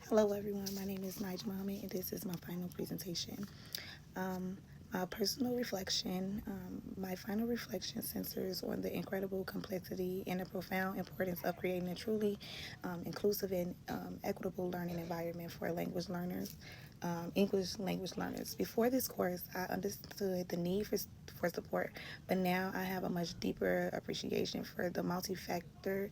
Hello everyone, my name is Nige Mohammed and this is my final presentation. My personal reflection, my final reflection centers on the incredible complexity and the profound importance of creating a truly inclusive and equitable learning environment for language learners, English language learners. Before this course, I understood the need for support, but now I have a much deeper appreciation for the multi-factor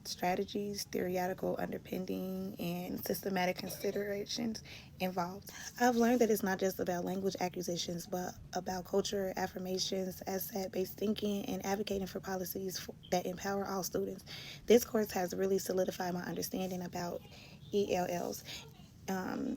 strategies, theoretical underpinning, and systematic considerations involved. I've learned that it's not just about language acquisitions, but about culture affirmations, asset-based thinking, and advocating for policies that empower all students. This course has really solidified my understanding about ELLs.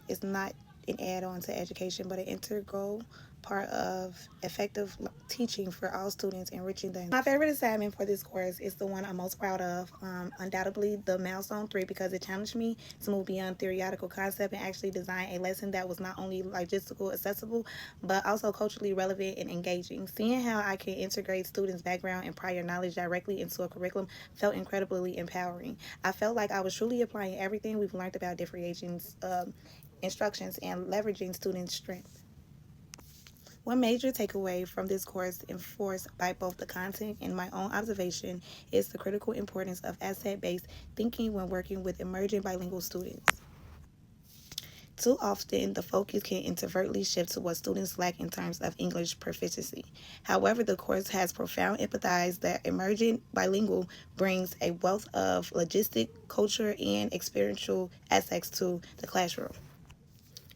It's not an add-on to education, but an integral part of effective teaching for all students, enriching them. My favorite assignment for this course is the one I'm most proud of, undoubtedly the Milestone 3, because it challenged me to move beyond theoretical concept and actually design a lesson that was not only logistical accessible, but also culturally relevant and engaging. Seeing how I can integrate students' background and prior knowledge directly into a curriculum felt incredibly empowering. I felt like I was truly applying everything we've learned about differentiations, instructions, and leveraging students' strengths. One major takeaway from this course, enforced by both the content and my own observation, is the critical importance of asset-based thinking when working with emerging bilingual students. Too often, the focus can inadvertently shift to what students lack in terms of English proficiency. However, the course has profound empathized that emerging bilingual brings a wealth of logistic, culture, and experiential aspects to the classroom.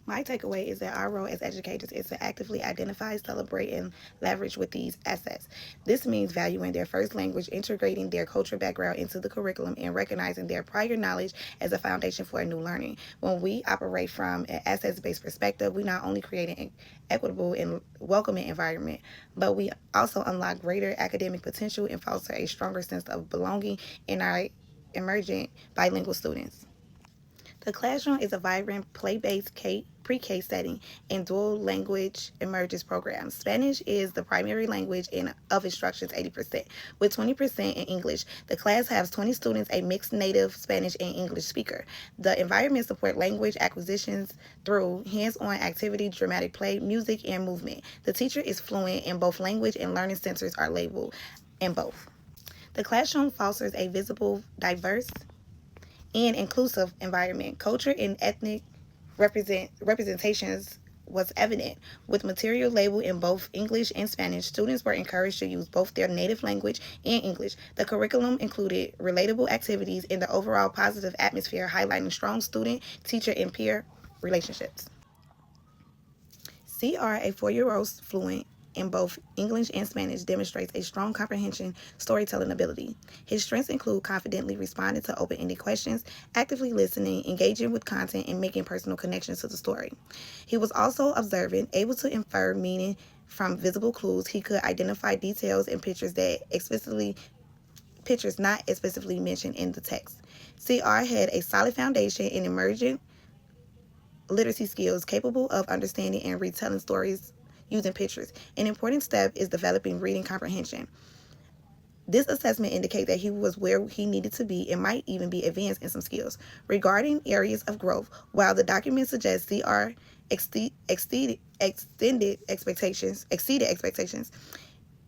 My takeaway is that our role as educators is to actively identify, celebrate, and leverage with these assets. This means valuing their first language, integrating their cultural background into the curriculum, and recognizing their prior knowledge as a foundation for a new learning. When we operate from an assets-based perspective, we not only create an equitable and welcoming environment, but we also unlock greater academic potential and foster a stronger sense of belonging in our emerging bilingual students. The classroom is a vibrant play-based pre-K setting and dual language emerges program. Spanish is the primary language of instructions 80%, with 20% in English. The class has 20 students, a mixed native Spanish and English speaker. The environment supports language acquisitions through hands-on activity, dramatic play, music, and movement. The teacher is fluent in both language and learning centers are labeled in both. The classroom fosters a visible, diverse, and inclusive environment. Culture and ethnic representations was evident. With material labeled in both English and Spanish, students were encouraged to use both their native language and English. The curriculum included relatable activities in the overall positive atmosphere, highlighting strong student, teacher, and peer relationships. CR, a 4-year-old fluent in both English and Spanish, demonstrates a strong comprehension storytelling ability. His strengths include confidently responding to open-ended questions, actively listening, engaging with content, and making personal connections to the story. He was also observant, able to infer meaning from visible clues. He could identify details in pictures not explicitly mentioned in the text. CR had a solid foundation in emerging literacy skills, capable of understanding and retelling stories using pictures. An important step is developing reading comprehension. This assessment indicates that he was where he needed to be and might even be advanced in some skills. Regarding areas of growth, while the document suggests CR exceeded expectations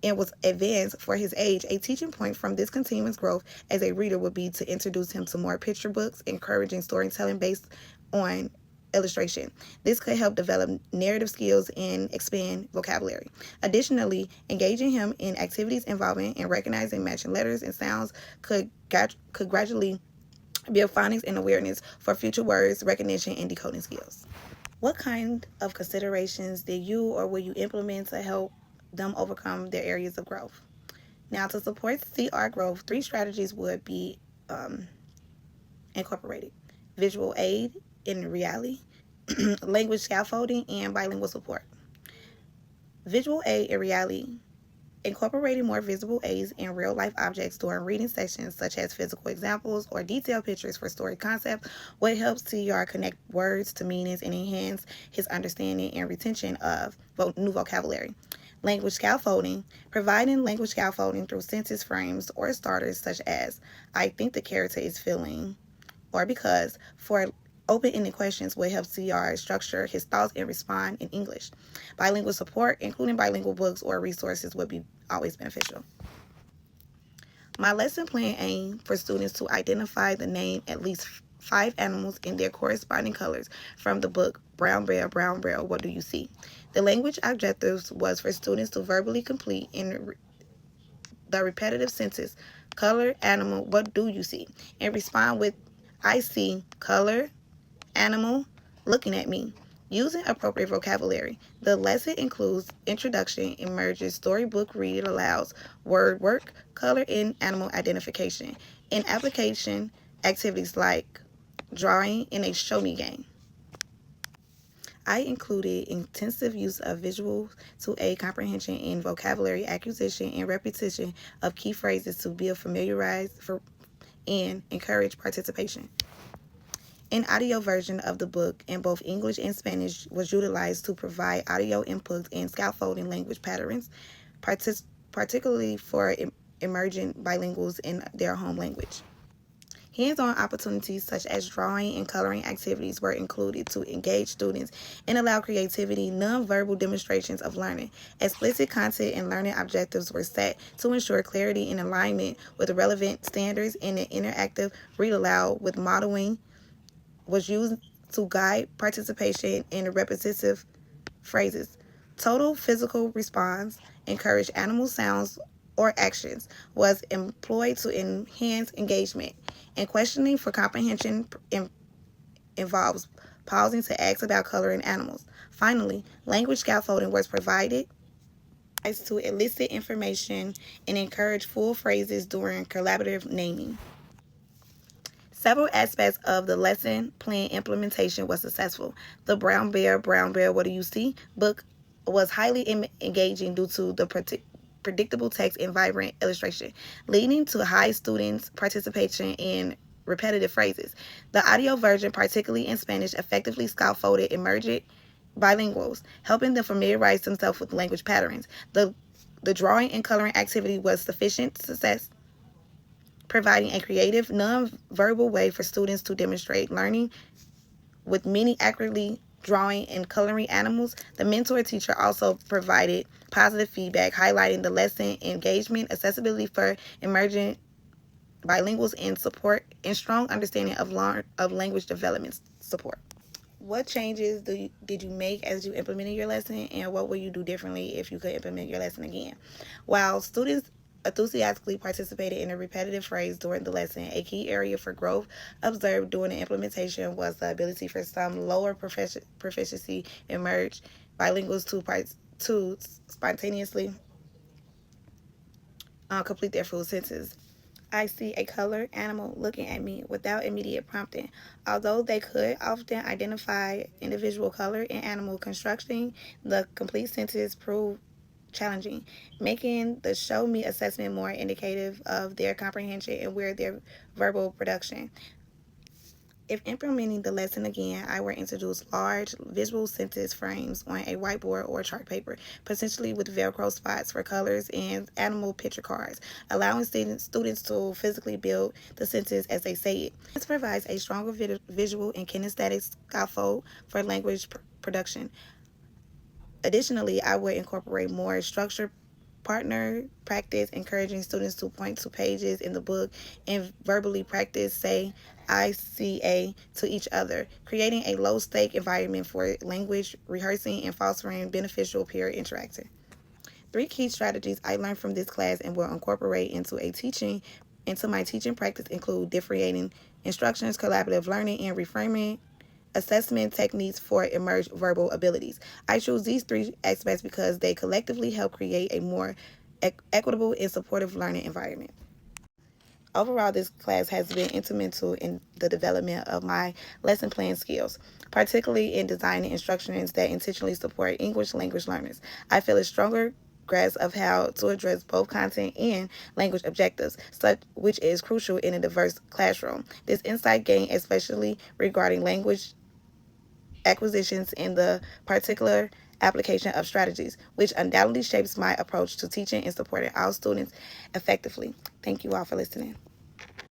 and was advanced for his age, a teaching point from this continuous growth as a reader would be to introduce him to more picture books, encouraging storytelling based on illustration. This could help develop narrative skills and expand vocabulary. Additionally, engaging him in activities involving and recognizing matching letters and sounds could gradually build phonics and awareness for future words recognition and decoding skills. What kind of considerations did you or will you implement to help them overcome their areas of growth? Now, to support CR growth, 3 strategies would be incorporated: visual aid in reality, language scaffolding, and bilingual support. Visual aid in reality: incorporating more visible aids in real-life objects during reading sessions, such as physical examples or detailed pictures for story concept, what helps CR connect words to meanings and enhance his understanding and retention of new vocabulary. Language scaffolding: providing language scaffolding through sentence frames or starters such as, I think the character is feeling, or because, for Open-ended questions will help CR structure his thoughts and respond in English. Bilingual support, including bilingual books or resources, would be always beneficial. My lesson plan aimed for students to identify the name at least 5 animals in their corresponding colors from the book Brown Bear, What Do You See? The language objectives was for students to verbally complete in the repetitive sentence, color, animal, what do you see? And respond with, I see, color, animal, looking at me. Using appropriate vocabulary. The lesson includes introduction, emerges, storybook read alouds, word work, color and animal identification. In application, activities like drawing in a show me game. I included intensive use of visuals to aid comprehension and vocabulary acquisition and repetition of key phrases to build familiarized and encourage participation. An audio version of the book in both English and Spanish was utilized to provide audio inputs and scaffolding language patterns, particularly for emerging bilinguals in their home language. Hands-on opportunities such as drawing and coloring activities were included to engage students and allow creativity, non-verbal demonstrations of learning. Explicit content and learning objectives were set to ensure clarity and alignment with relevant standards, and an interactive read aloud with modeling was used to guide participation in repetitive phrases. Total physical response, encourage animal sounds or actions, was employed to enhance engagement. And questioning for comprehension involves pausing to ask about coloring animals. Finally, language scaffolding was provided to elicit information and encourage full phrases during collaborative naming. Several aspects of the lesson plan implementation was successful. The Brown Bear, What Do You See? Book was highly engaging due to the predictable text and vibrant illustration, leading to high students' participation in repetitive phrases. The audio version, particularly in Spanish, effectively scaffolded emergent bilinguals, helping them familiarize themselves with language patterns. The drawing and coloring activity was sufficient success, providing a creative, non-verbal way for students to demonstrate learning with many accurately drawing and coloring animals. The mentor teacher also provided positive feedback, highlighting the lesson engagement, accessibility for emerging bilinguals, and support and strong understanding of language development support. What changes did you make as you implemented your lesson, and what will you do differently if you could implement your lesson again? While students enthusiastically participated in a repetitive phrase during the lesson, a key area for growth observed during the implementation was the ability for some lower proficiency emerged bilinguals to spontaneously complete their full sentences. I see a colored animal looking at me without immediate prompting. Although they could often identify individual color and animal construction, the complete sentence proved challenging, making the show me assessment more indicative of their comprehension and where their verbal production. If implementing the lesson again, I would introduce large visual sentence frames on a whiteboard or chart paper, potentially with Velcro spots for colors and animal picture cards, allowing students to physically build the sentence as they say it. This provides a stronger visual and kinesthetic scaffold for language production. Additionally, I would incorporate more structured partner practice, encouraging students to point to pages in the book and verbally practice, say, I see a to each other, creating a low-stake environment for language rehearsing and fostering beneficial peer interaction. 3 key strategies I learned from this class and will incorporate into my teaching practice include differentiating instructions, collaborative learning, and reframing assessment techniques for emerged verbal abilities. I choose these 3 aspects because they collectively help create a more equitable and supportive learning environment. Overall, this class has been instrumental in the development of my lesson plan skills, particularly in designing instructions that intentionally support English language learners. I feel a stronger grasp of how to address both content and language objectives, which is crucial in a diverse classroom. This insight gained especially regarding language acquisitions in the particular application of strategies, which undoubtedly shapes my approach to teaching and supporting all students effectively. Thank you all for listening.